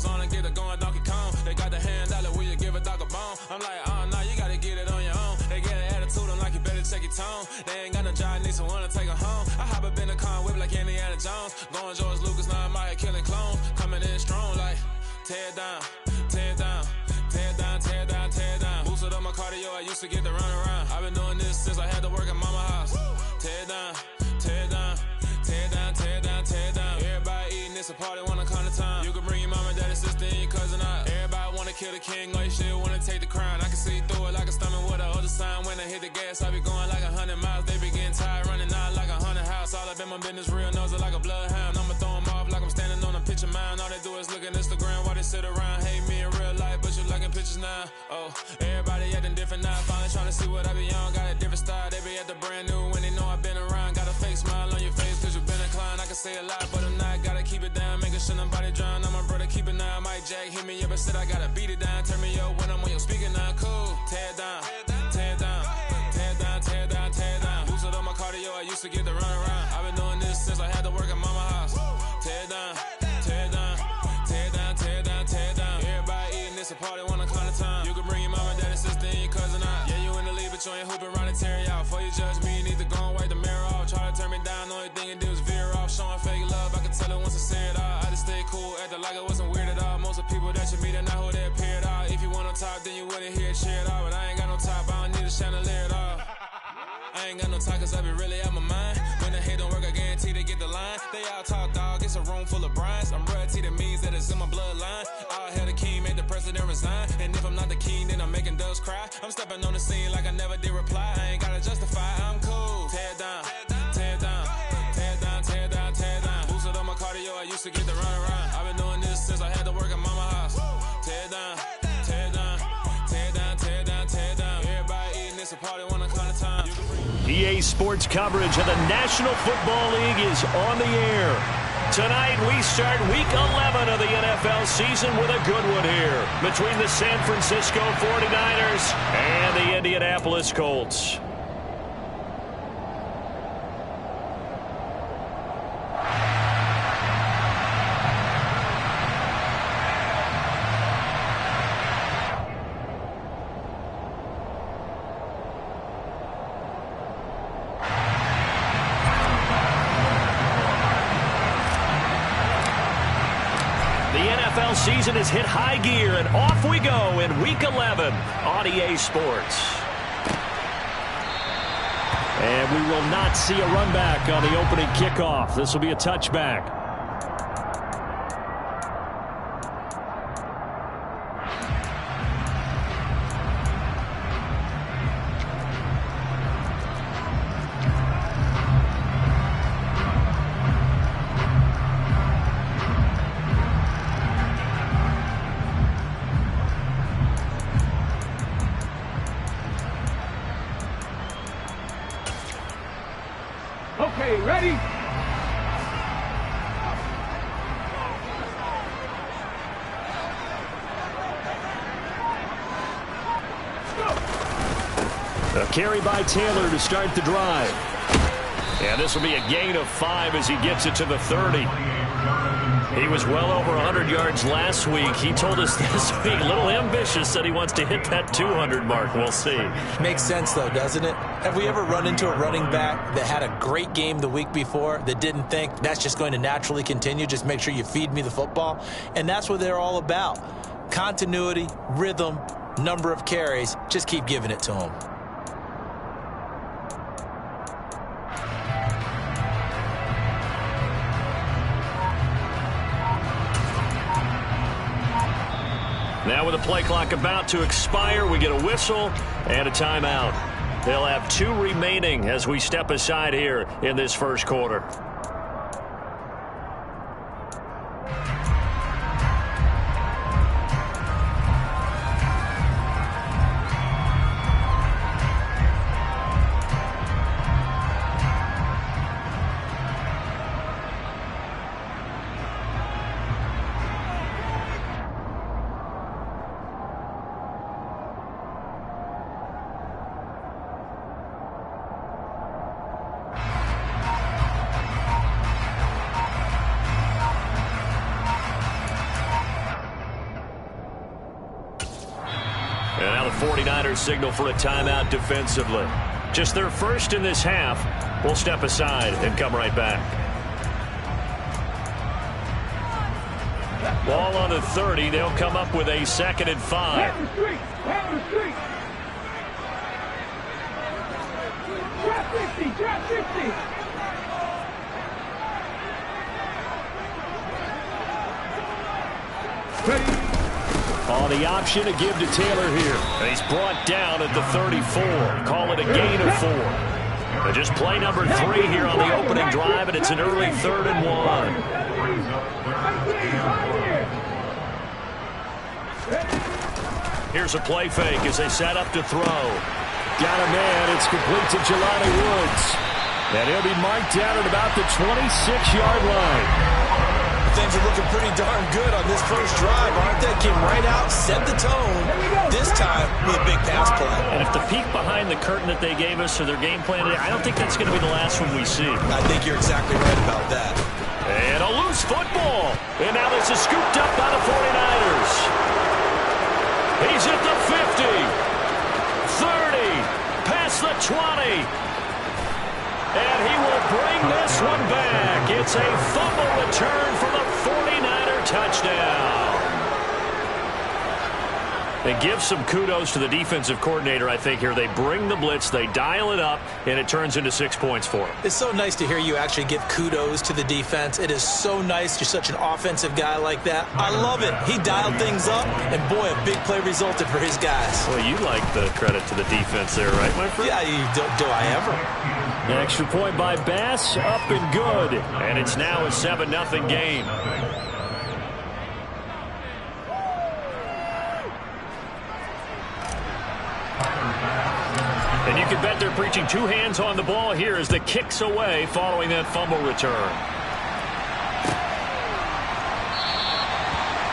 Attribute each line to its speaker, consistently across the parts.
Speaker 1: Jones on and get it going Donkey Kong. They got the hand dollar, will you give a dog a bone? I'm like, nah, you gotta get it on your own. They get an attitude, I'm like, you better check your tone. They ain't got no job, need someone to take her home. I hop up in the car, whip like Indiana Jones. Going George Lucas, now I'm out here killing clones. Coming in strong like, tear down, tear down, tear down, tear down, tear down. Boosted up my cardio, I used to get to run around. I've been doing this since I had to work at mama house. Tear down, tear down, tear down, tear down, tear down. Everybody eating, it's a party, one kind of time. You can bring your mama, daddy, sister, and your cousin out. Everybody wanna kill the king, or you shit wanna take the crown. I can see through it like a stomach with a other sign. When I hit the gas, I be going like 100 miles. They be getting tired, running out like 100 house. All up in my business, real nose like a bloodhound. I'ma throw them off like I'm standing on a picture mound. All they do is look at Instagram while they sit around. Hate me in real life, but you liking pictures now. Oh, everybody acting different now. Finally trying to see what I be on. Got a different style, they be at the brand new when they know I've been around. Got a fake smile on your face cause you been inclined. I can say a lot, but I'm not. Gotta keep it down, making sure nobody drown. I'm my brother, keep it now. Mike Jack hit me up and said I gotta beat it down. Turn me up when I'm on your speaker now. Cool, tear down, tear down, tear down, tear down, tear down. Boosted up my cardio, I used to get to run around. I've been doing this since I had to work at mama house. Tear down, tear down, tear down, tear down, tear down. Everybody eating, it's a party, one kind of time. You can bring your mama, daddy, sister, and your cousin out. Yeah, you in the league, but you ain't hooping around and tear you out. Before you judge me, you need to go and wipe the mirror off. Try to turn me down, the only thing you do is veer off. Showing fake love, I can tell it once I say it all. I just stay cool, acting like I wasn't weird at all. Most of the people that you meet are not who they appear at all. If you want on top, then you wouldn't hear it cheer at all. But I ain't got no top, I don't need a chandelier at all. I ain't got no talk cause I be really out my mind. When the head don't work, I guarantee they get the line. They all talk dog, it's a room full of brinds. I'm royalty, that means that it's in my bloodline. All hell the king, made the president resign. And if I'm not the king, then I'm making doves cry. I'm stepping on the scene like I never did reply. I ain't gotta justify, I'm cool. Tear down, tear down, tear down, tear down, tear down. Boosted up my cardio, I used to get to run around. I've been doing this since I had to work at mama house. Tear down, tear down, tear down, tear down, tear down. Everybody eating, it's a party, one kind of time.
Speaker 2: EA Sports coverage of the National Football League is on the air. Tonight we start Week 11 of the NFL season with a good one here between the San Francisco 49ers and the Indianapolis Colts. Season has hit high gear, and off we go in Week 11 on EA Sports. And we will not see a run back on the opening kickoff. This will be a touchback.
Speaker 3: Okay, ready?
Speaker 2: A carry by Taylor to start the drive. And this will be a gain of 5 as he gets it to the 30. He was well over 100 yards last week. He told us this week, a little ambitious, said he wants to hit that 200 mark. We'll see.
Speaker 4: Makes sense, though, doesn't it? Have we ever run into a running back that had a great game the week before that didn't think that's just going to naturally continue? Just make sure you feed me the football. And that's what they're all about. Continuity, rhythm, number of carries. Just keep giving it to them.
Speaker 2: Now with the play clock about to expire, we get a whistle and a timeout. They'll have 2 remaining as we step aside here in this first quarter. the 49ers signal for a timeout defensively. Just their first in this half. We'll step aside and come right back. Ball on the 30. They'll come up with a 2nd and 5.
Speaker 3: Pound the street! Pound the street! Drop 50! Drop 50! Ready?
Speaker 2: On the option to give to Taylor here. And he's brought down at the 34. Call it a gain of 4. And just play number 3 here on the opening drive, and it's an early 3rd and 1. Here's a play fake as they set up to throw. Got a man. It's complete to Jelani Woods. And he'll be marked down at about the 26-yard line.
Speaker 4: Things are looking pretty darn good on this first drive, aren't they? Came right out, set the tone, this time with a big pass play.
Speaker 2: And if the peek behind the curtain that they gave us or their game plan today, I don't think that's going to be the last one we see.
Speaker 4: I think you're exactly right about that.
Speaker 2: And a loose football. And now this is scooped up by the 49ers. He's at the 50, 30, past the 20. And he will bring this one back. It's a fumble return for the 49er touchdown. They give some kudos to the defensive coordinator, I think, here. They bring the blitz, they dial it up, and it turns into 6 points for them.
Speaker 4: It's so nice to hear you actually give kudos to the defense. It is so nice. You're such an offensive guy like that. I love it. He dialed things up, and boy, a big play resulted for his guys.
Speaker 2: Well, you like the credit to the defense there, right, my friend?
Speaker 4: Yeah, do I ever?
Speaker 2: An extra point by Bass, up and good. And it's now a 7-0 game. And you can bet they're preaching 2 hands on the ball here as the kick's away following that fumble return.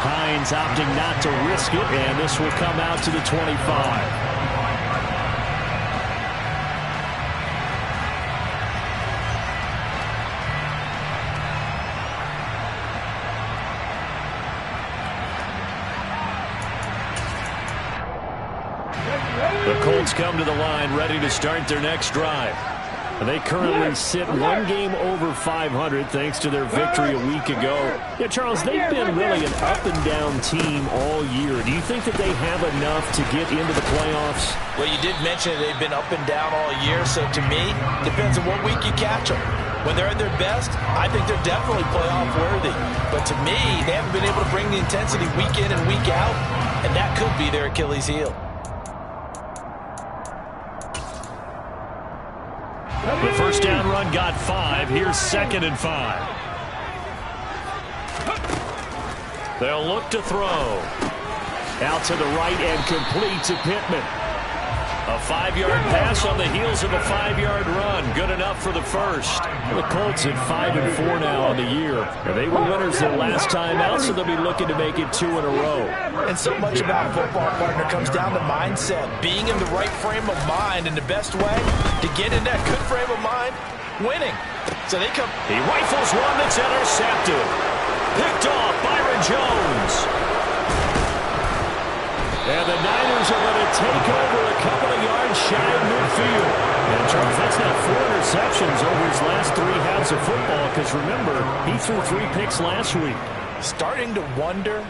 Speaker 2: Hines opting not to risk it, and this will come out to the 25. The Colts come to the line ready to start their next drive. They currently sit 1 game over 500 thanks to their victory a week ago. Yeah, Charles, they've been really an up-and-down team all year. Do you think that they have enough to get into the playoffs?
Speaker 4: Well, you did mention that they've been up and down all year, so to me, depends on what week you catch them. When they're at their best, I think they're definitely playoff worthy. But to me, they haven't been able to bring the intensity week in and week out, and that could be their Achilles heel.
Speaker 2: The first down run got 5. Here's 2nd and 5. They'll look to throw. Out to the right and complete to Pittman. A 5-yard pass on the heels of a 5-yard run. Good enough for the first. The Colts at 5-4 now on the year. They were winners their last time out, so they'll be looking to make it 2 in a row.
Speaker 4: And so much about football, partner, comes down to mindset. Being in the right frame of mind, and the best way to get in that good frame of mind, winning. So they come.
Speaker 2: He rifles one that's intercepted. Picked off Byron Jones. And the Niners are going to take over a couple of yards shy of midfield. And Charles, that's not 4 interceptions over his last 3 halves of football, because remember, he threw 3 picks last week.
Speaker 4: Starting to wonder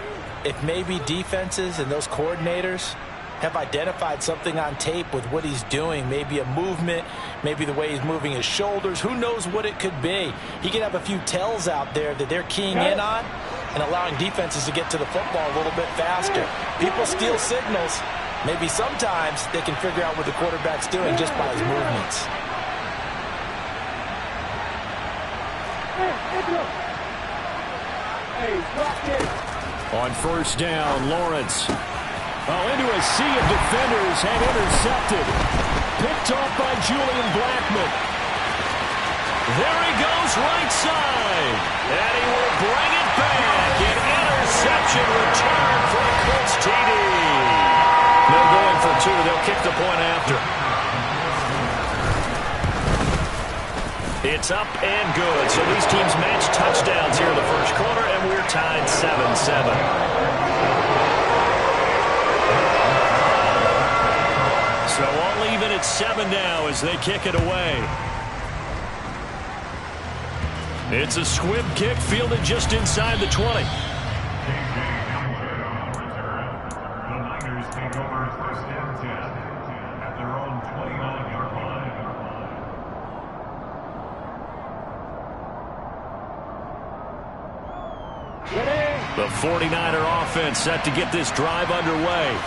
Speaker 4: if maybe defenses and those coordinators have identified something on tape with what he's doing. Maybe a movement, maybe the way he's moving his shoulders. Who knows what it could be? He could have a few tells out there that they're keying in on and allowing defenses to get to the football a little bit faster. People steal signals. Maybe sometimes they can figure out what the quarterback's doing just by his movements.
Speaker 2: On first down, Lawrence. Into a sea of defenders and intercepted. Picked off by Julian Blackmon. There he goes right side. And he will bring it back. An interception return for a Colts TD. They're going for 2. They'll kick the point after. It's up and good. So these teams match touchdowns here in the first quarter, and we're tied 7-7. 7 now as they kick it away. It's a squib kick fielded just inside the 20. The 49er offense set to get this drive underway.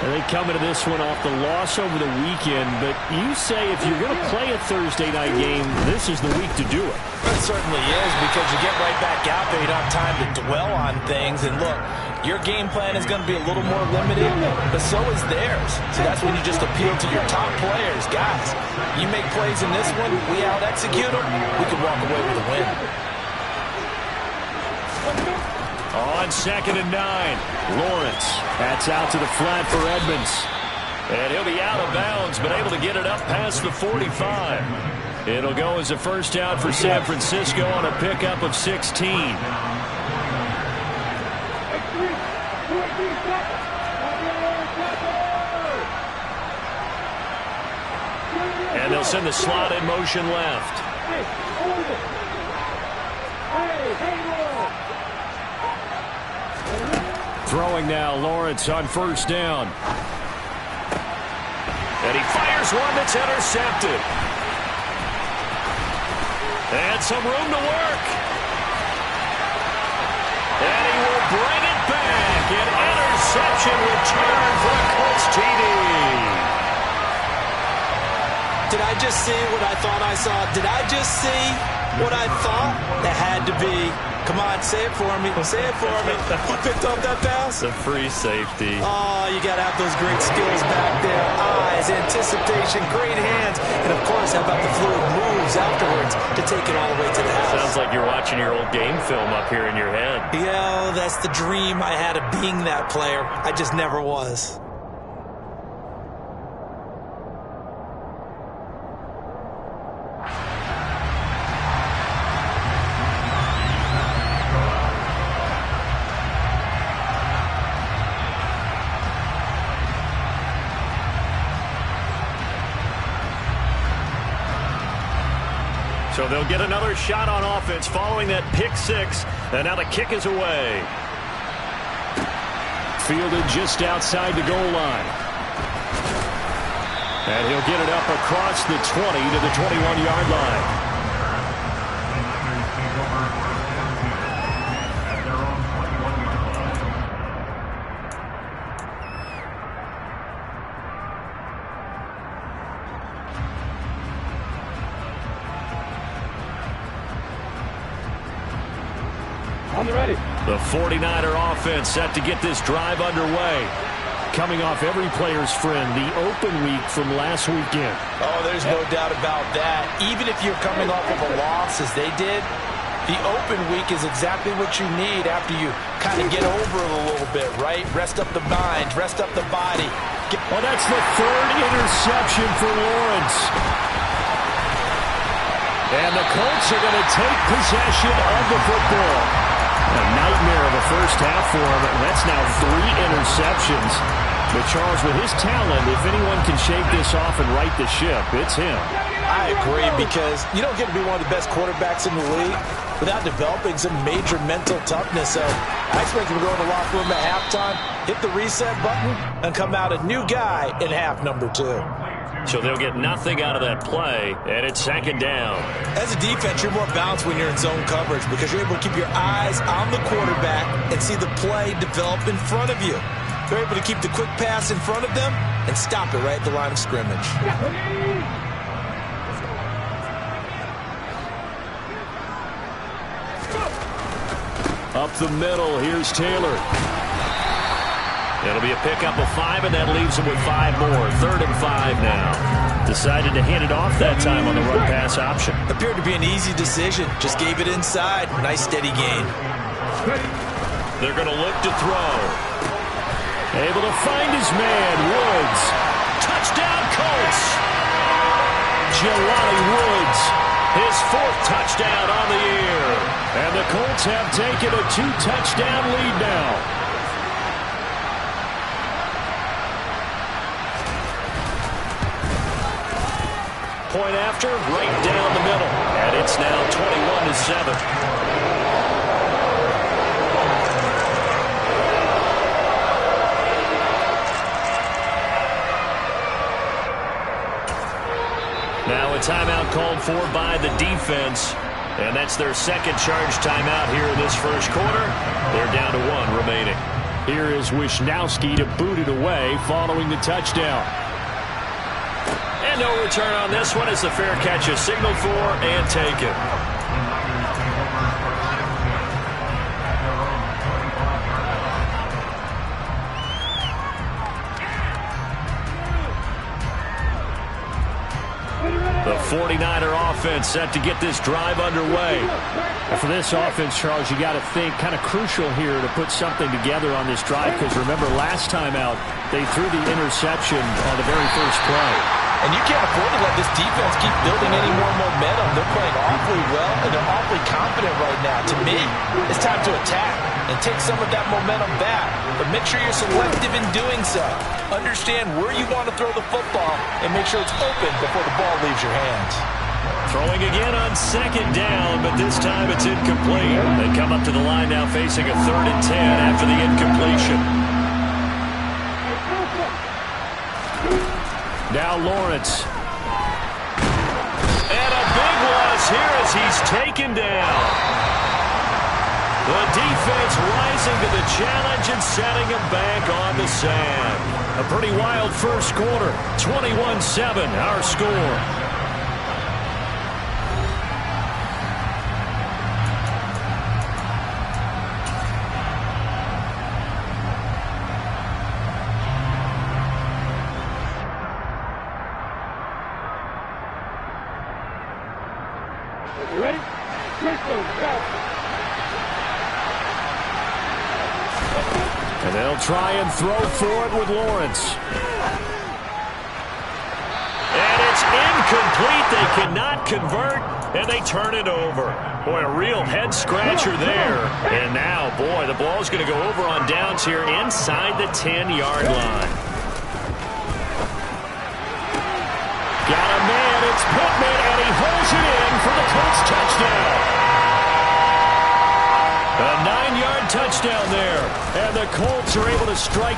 Speaker 2: And they come into this one off the loss over the weekend, but you say if you're going to play a Thursday night game, this is the week to do it.
Speaker 4: It certainly is, because you get right back out there. You don't have time to dwell on things. And look, your game plan is going to be a little more limited, but so is theirs. So that's when you just appeal to your top players. Guys, you make plays in this one, we out-execute them, we could walk away with a win.
Speaker 2: On 2nd and 9, Lawrence. That's out to the flat for Edmonds. And he'll be out of bounds, but able to get it up past the 45. It'll go as a first down for San Francisco on a pickup of 16. And they'll send the slot in motion left. Throwing now, Lawrence on first down. And he fires one that's intercepted. And some room to work. And he will bring it back. An interception return for a Colts TD.
Speaker 4: Did I just see what I thought I saw? Did I just see what I thought? That had to be. Come on, say it for me. Say it for me. Who picked up that pass?
Speaker 2: The free safety.
Speaker 4: Oh, you got to have those great skills back there. Eyes, anticipation, great hands. And, of course, how about the fluid moves afterwards to take it all the way to the house?
Speaker 2: Sounds like you're watching your old game film up here in your head.
Speaker 4: Yeah, that's the dream I had of being that player. I just never was.
Speaker 2: So they'll get another shot on offense following that pick six. And now the kick is away. Fielded just outside the goal line. And he'll get it up across the 20 to the 21-yard line. The 49er offense set to get this drive underway. Coming off every player's friend, the open week from last weekend.
Speaker 4: Oh, there's no doubt about that. Even if you're coming off of a loss as they did, the open week is exactly what you need after you kind of get over it a little bit, right? Rest up the mind, rest up the body.
Speaker 2: Well, that's the third interception for Lawrence. And the Colts are going to take possession of the football. A nightmare of a first half for him. That's now 3 interceptions. But Charles, with his talent, if anyone can shake this off and right the ship, it's him.
Speaker 4: I agree, because you don't get to be one of the best quarterbacks in the league without developing some major mental toughness. So I expect him to go in the locker room at halftime, hit the reset button, and come out a new guy in half number 2.
Speaker 2: So they'll get nothing out of that play, and it's 2nd down.
Speaker 4: As a defense, you're more balanced when you're in zone coverage because you're able to keep your eyes on the quarterback and see the play develop in front of you. You're able to keep the quick pass in front of them and stop it right at the line of scrimmage.
Speaker 2: Up the middle, here's Taylor. It'll be a pickup of 5, and that leaves him with 5 more. 3rd and 5 now. Decided to hand it off that time on the run pass option.
Speaker 4: Appeared to be an easy decision. Just gave it inside. Nice steady gain.
Speaker 2: They're going to look to throw. Able to find his man, Woods. Touchdown, Colts. Jelani Woods, his 4th touchdown on the year. And the Colts have taken a 2-touchdown lead now. point after, right down the middle. And it's now 21-7. Now a timeout called for by the defense. And that's their second charge timeout here in this first quarter. They're down to 1 remaining.
Speaker 5: Here is Wisnowski to boot it away following the touchdown.
Speaker 2: And no return on this one as the fair catch is signaled for and taken. The 49er offense set to get this drive underway.
Speaker 5: And for this offense, Charles, you got to think kind of crucial here to put something together on this drive, because remember last time out they threw the interception on the very first play.
Speaker 4: And you can't afford to let this defense keep building any more momentum. They're playing awfully well, and they're awfully confident right now. To me, it's time to attack and take some of that momentum back. But make sure you're selective in doing so. Understand where you want to throw the football and make sure it's open before the ball leaves your hands.
Speaker 2: Throwing again on second down, but this time it's incomplete. They come up to the line now facing a 3rd and 10 after the incompletion.
Speaker 5: Now Lawrence.
Speaker 2: And a big loss here as he's taken down. The defense rising to the challenge and setting him back on the sand. A pretty wild first quarter. 21-7, our score.
Speaker 3: You ready? Crystal, go.
Speaker 5: And they'll try and throw for it with Lawrence.
Speaker 2: And it's incomplete. They cannot convert, and they turn it over. Boy, a real head-scratcher there. And now, boy, the ball's going to go over on downs here inside the 10-yard line.
Speaker 5: Got a man, it's Pittman, and he holds it in for the Colts touchdown. A 9-yard touchdown there, and the Colts are able to strike